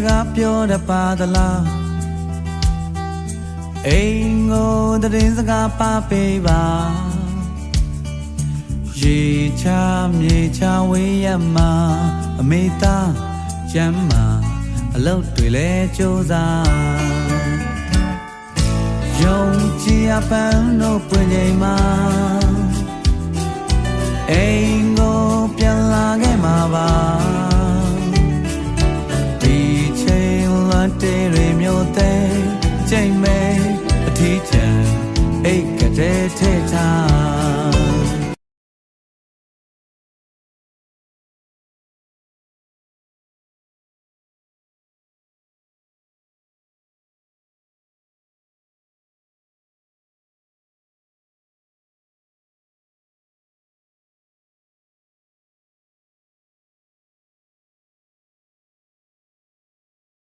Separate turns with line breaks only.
ကားပြောတတ်ပါသလားအိမ်ကိုသတင်းစကားပါပေးပါရေချမြေချဝေးရမှာအမေသားကျမ်းမာအလုပ်တွေလဲကြိုးစားယုံကြည်အပန်းတို့ပွင့်ချိန်မှာအိမ်ကိုပြန်လာခဲ့မှာပါဒီချိန်လွန်တေးတွေမျိုးသေးချိန်မဲအထီးချံအိတ်ကတဲ့ထဲထား